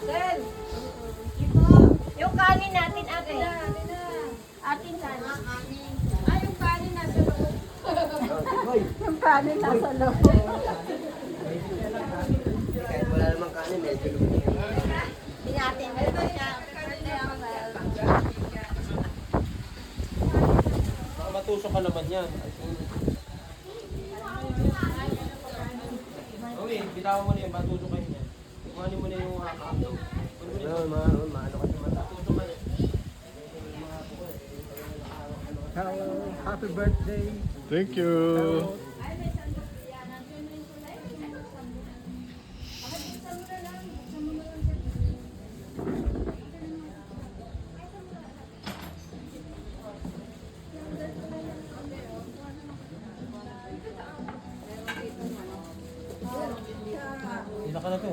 Sel! Yung kanin natin, ate. Atin kanin. Yung kanin nasa loob. Yung kanin nasa loob. Kahit wala namang kanin, medyo lumit. Tinatin. Matusok ka naman yan. Okay, bitawan mo na yan, matusok ka yan. Kumanin mo na yung haka. Maano kasi mata. Matusok ka na. Hello, happy birthday. Thank you. Hindi na ka na to.